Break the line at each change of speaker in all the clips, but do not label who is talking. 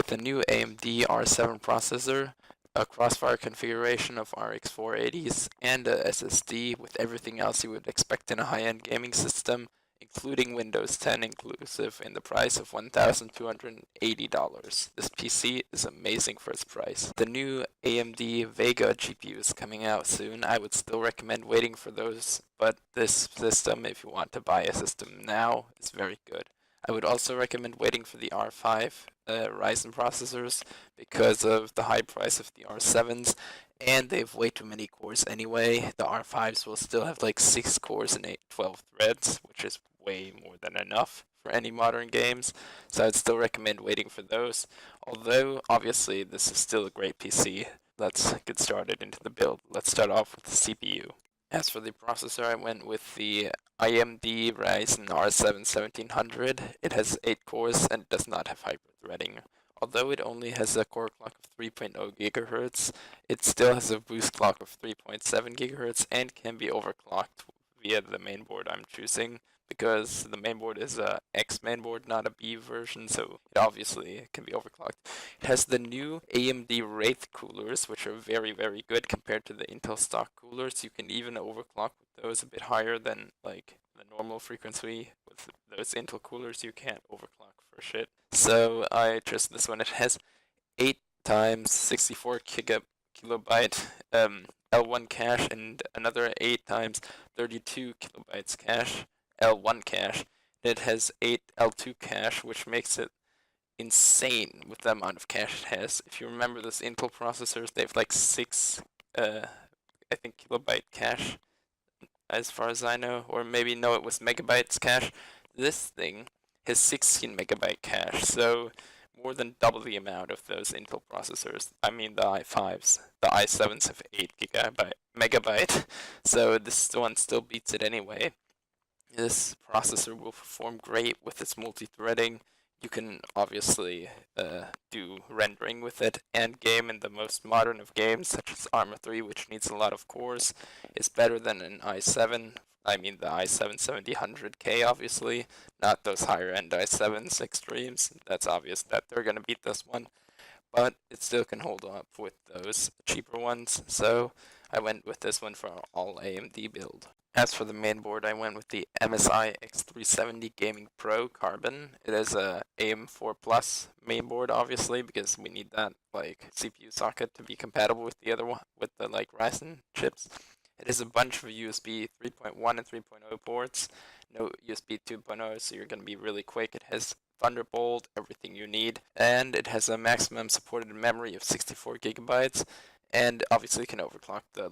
With a new AMD R7 processor, a Crossfire configuration of RX 480s, and a SSD with everything else you would expect in a high-end gaming system, including Windows 10 inclusive, in the price of $1,280. This PC is amazing for its price. The new AMD Vega GPU is coming out soon. I would still recommend waiting for those, but this system, if you want to buy a system now, is very good. I would also recommend waiting for the R5 Ryzen processors because of the high price of the R7s, and they have way too many cores anyway. The R5s will still have like 6 cores and 12 threads, which is way more than enough for any modern games, so I'd still recommend waiting for those. Although, obviously, this is still a great PC. Let's get started into the build. Let's start off with the CPU. As for the processor, I went with the AMD Ryzen R7 1700. It has 8 cores and does not have hyper-threading. Although it only has a core clock of 3.0 GHz, it still has a boost clock of 3.7 GHz and can be overclocked via the mainboard I'm choosing, because the mainboard is a X mainboard, not a B version, so it obviously can be overclocked. It has the new AMD Wraith coolers, which are very, very good compared to the Intel stock coolers. You can even overclock with those a bit higher than like the normal frequency. With those Intel coolers, you can't overclock for shit. So I chose this one. It has 8 times 64 kilobyte L1 cache and another 8 times 32 kilobytes cache. L1 cache. It has 8 L2 cache, which makes it insane with the amount of cache it has. If you remember those Intel processors, they have like 6, I think, kilobyte cache, as far as I know, or maybe no, it was megabytes cache. This thing has 16 megabyte cache, so more than double the amount of those Intel processors. I mean the i5s. The i7s have 8 megabyte, so this one still beats it anyway. This processor will perform great with its multi-threading. You can obviously do rendering with it, and game in the most modern of games, such as Arma 3, which needs a lot of cores, is better than an i7. I mean the i7 7000K, obviously, not those higher-end i7s extremes. That's obvious that they're going to beat this one, but it still can hold up with those cheaper ones, so I went with this one for an all AMD build. As for the mainboard, I went with the MSI X370 Gaming Pro Carbon. It is a AM4 Plus mainboard, obviously, because we need that like CPU socket to be compatible with the other one, with the like Ryzen chips. It has a bunch of USB 3.1 and 3.0 ports, no USB 2.0, so you're going to be really quick. It has Thunderbolt, everything you need, and it has a maximum supported memory of 64 gigabytes. And obviously, you can overclock the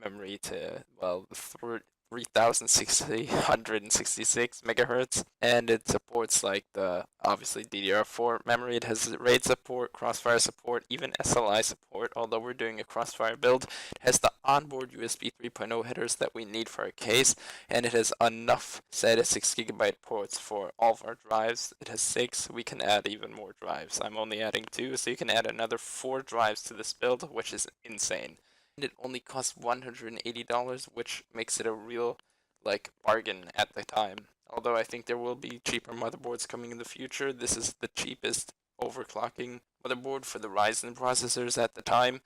memory to, well, 3666 megahertz, and it supports like the obviously DDR4 memory. It has RAID support, Crossfire support, even SLI support. Although we're doing a Crossfire build, it has the onboard USB 3.0 headers that we need for our case, and it has enough SATA 6 gigabyte ports for all of our drives. It has 6. We can add even more drives. I'm only adding 2, so you can add another 4 drives to this build, which is insane. And it only costs $180, which makes it a real like bargain at the time. Although I think there will be cheaper motherboards coming in the future, this is the cheapest overclocking motherboard for the Ryzen processors at the time.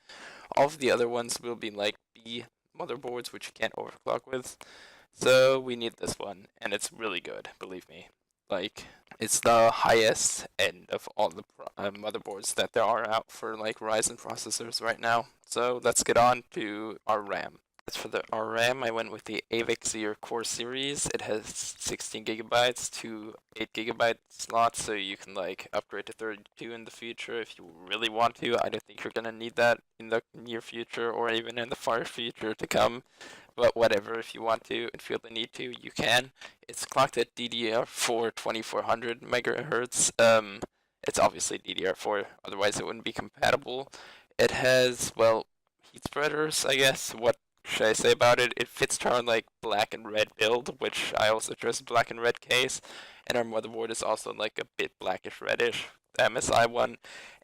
All of the other ones will be like B motherboards, which you can't overclock with. So we need this one, and it's really good, believe me. Like, it's the highest end of all the motherboards that there are out for like Ryzen processors right now. So let's get on to our RAM. As for our RAM, I went with the AVIC Core series. It has 16 gigabytes, 2 8 gigabyte slots, so you can like upgrade to 32 in the future if you really want to. I don't think you're gonna need that in the near future or even in the far future to come. But whatever, if you want to and feel the need to, you can. It's clocked at DDR4 2400 megahertz. It's obviously DDR4, otherwise it wouldn't be compatible. It has, well, heat spreaders, I guess. What should I say about it? It fits to our like black and red build, which I also chose black and red case. And our motherboard is also like a bit blackish reddish, the MSI one.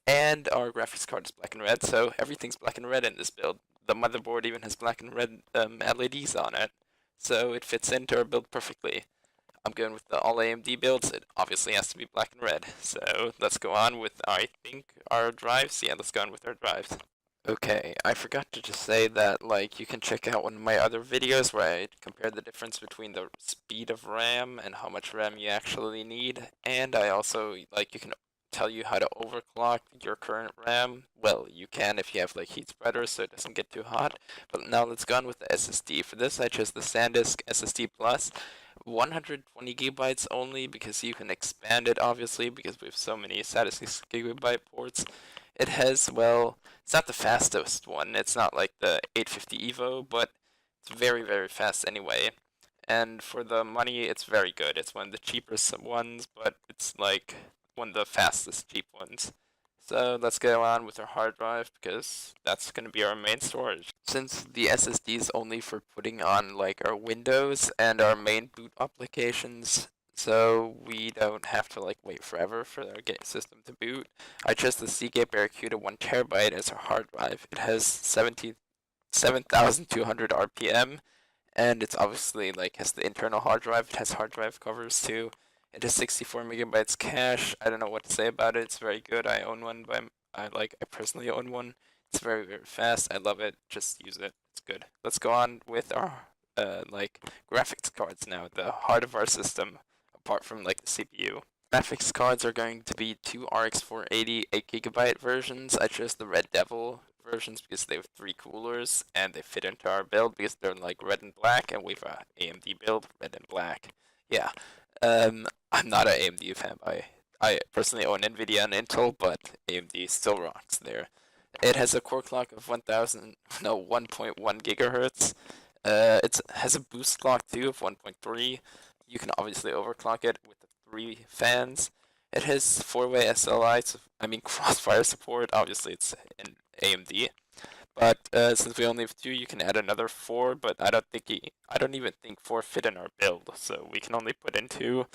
And our graphics card is black and red, so everything's black and red in this build. The motherboard even has black and red LEDs on it, so it fits into our build perfectly. I'm going with the all AMD builds. It obviously has to be black and red. So let's go on with, I think, our drives. Yeah, let's go on with our drives. Okay, I forgot to just say that, like, you can check out one of my other videos where I compare the difference between the speed of RAM and how much RAM you actually need, and I also, like, you can tell you how to overclock your current RAM. Well, you can if you have, like, heat spreaders so it doesn't get too hot, but now let's go on with the SSD. For this, I chose the SanDisk SSD Plus, 120 gigabytes only because you can expand it, obviously, because we have so many 36 gigabyte ports. It has, well, it's not the fastest one. It's not like the 850 Evo, but it's very, very fast anyway. And for the money, it's very good. It's one of the cheapest ones, but it's like one of the fastest cheap ones. So let's go on with our hard drive because that's going to be our main storage. Since the SSD is only for putting on like our Windows and our main boot applications, so we don't have to like wait forever for our game system to boot, I chose the Seagate Barracuda 1 terabyte as our hard drive. It has 7,200 RPM, and it's obviously like has the internal hard drive. It has hard drive covers too. It has 64 megabytes cache. I don't know what to say about it. It's very good. I own one, but I personally own one. It's very, very fast. I love it. Just use it. It's good. Let's go on with our like graphics cards now, the heart of our system, apart from like the CPU. Graphics cards are going to be two RX 480 8GB versions. I chose the Red Devil versions because they have 3 coolers and they fit into our build because they're like red and black, and we have a AMD build, red and black. Yeah. I'm not an AMD fan. I personally own Nvidia and Intel, but AMD still rocks there. It has a core clock of 1.1 gigahertz. It has a boost clock too of 1.3. You can obviously overclock it with the 3 fans. It has 4-way SLI, Crossfire support. Obviously, it's in AMD. But since we only have 2, you can add another 4. But I don't even think 4 fit in our build. So we can only put in 2.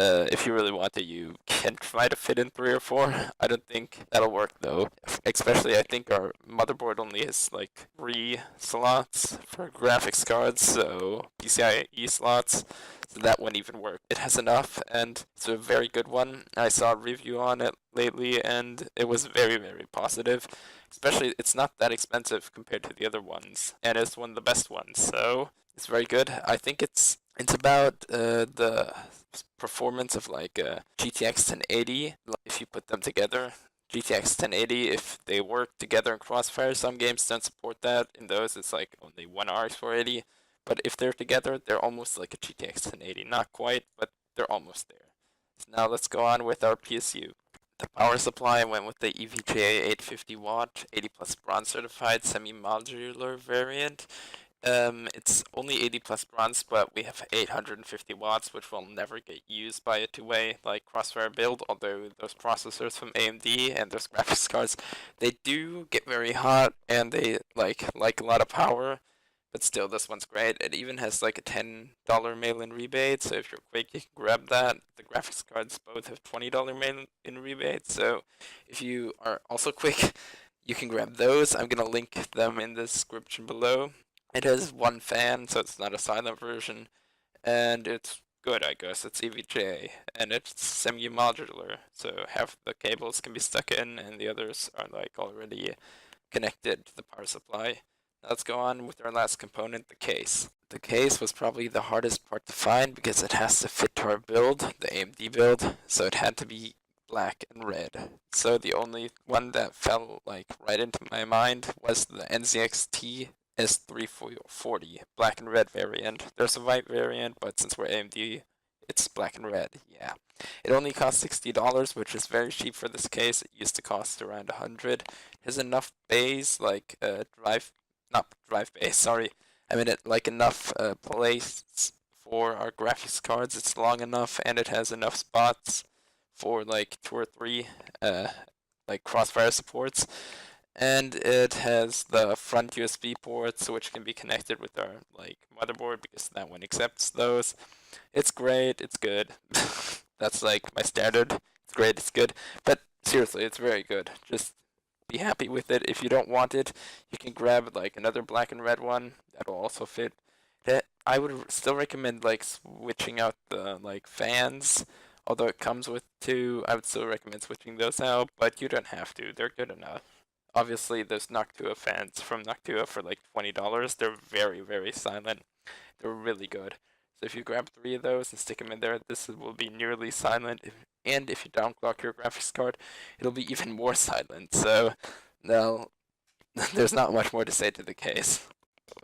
If you really want to, you can try to fit in 3 or 4. I don't think that'll work though. Especially, I think our motherboard only has like 3 slots for graphics cards, so PCIe slots. So that wouldn't even work. It has enough, and it's a very good one. I saw a review on it lately, and it was very, very positive. Especially, it's not that expensive compared to the other ones, and it's one of the best ones. So it's very good. I think it's about the performance of like GTX 1080 if you put them together. GTX 1080, if they work together in Crossfire, some games don't support that. In those, it's like only one RX 480. But if they're together, they're almost like a GTX 1080. Not quite, but they're almost there. So now let's go on with our PSU. The power supply went with the EVGA 850 watt, 80 plus bronze certified semi-modular variant. It's only 80 plus bronze, but we have 850 watts, which will never get used by a 2-way like Crossfire build, although those processors from AMD and those graphics cards, they do get very hot and they like a lot of power, but still this one's great. It even has like a $10 mail-in rebate, so if you're quick, you can grab that. The graphics cards both have $20 mail-in rebate, so if you are also quick, you can grab those. I'm gonna link them in the description below. It has 1 fan, so it's not a silent version, and it's good, I guess. It's EVGA, and it's semi-modular, so half the cables can be stuck in, and the others are like already connected to the power supply. Now let's go on with our last component, the case. The case was probably the hardest part to find because it has to fit to our build, the AMD build, so it had to be black and red. So the only one that fell like right into my mind was the NZXT S340 black and red variant. There's a white variant, but since we're AMD, it's black and red. Yeah, it only costs $60, which is very cheap for this case. It used to cost around $100. It has enough bays, like not drive bays. Sorry, I mean it like enough place for our graphics cards. It's long enough, and it has enough spots for like 2 or 3 like Crossfire supports. And it has the front USB ports, which can be connected with our like motherboard because that one accepts those. It's great. It's good. That's like my standard. It's great. It's good. But seriously, it's very good. Just be happy with it. If you don't want it, you can grab like another black and red one that'll also fit. I would still recommend like switching out the like fans. Although it comes with two, I would still recommend switching those out, but you don't have to. They're good enough. Obviously, those Noctua fans from Noctua for like $20. They're very, very silent. They're really good. So if you grab 3 of those and stick them in there, this will be nearly silent. And if you downclock your graphics card, it'll be even more silent. So, no, there's not much more to say to the case.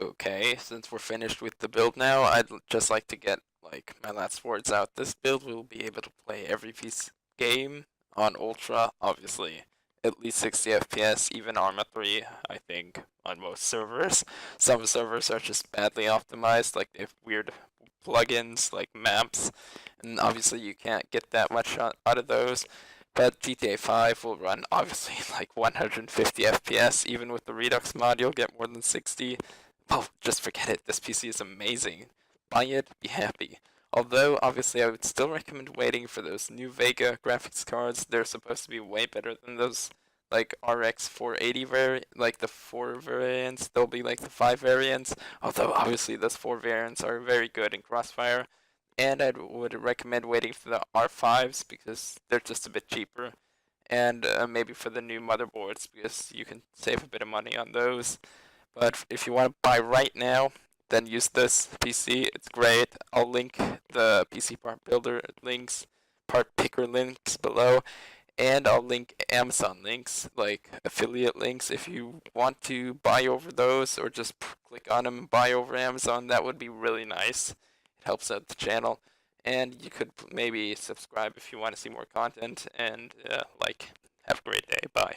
Okay, since we're finished with the build now, I'd just like to get like my last words out. This build will be able to play every PC game on Ultra, obviously. At least 60 FPS, even Arma 3, I think, on most servers. Some servers are just badly optimized, like they have weird plugins, like maps, and obviously you can't get that much out of those. But GTA 5 will run, obviously, like 150 FPS. Even with the Redux mod, you'll get more than 60. Oh, just forget it. This PC is amazing. Buy it, be happy. Although, obviously, I would still recommend waiting for those new Vega graphics cards. They're supposed to be way better than those, like, RX 480 like the 4 variants. They'll be like the 5 variants. Although, obviously, those 4 variants are very good in Crossfire. And I would recommend waiting for the R5s because they're just a bit cheaper. And maybe for the new motherboards because you can save a bit of money on those. But if you want to buy right now, then use this PC. It's great. I'll link the PC part builder links, part picker links below, and I'll link Amazon links, like affiliate links. If you want to buy over those or just click on them and buy over Amazon, that would be really nice. It helps out the channel. And you could maybe subscribe if you want to see more content. And like, have a great day. Bye.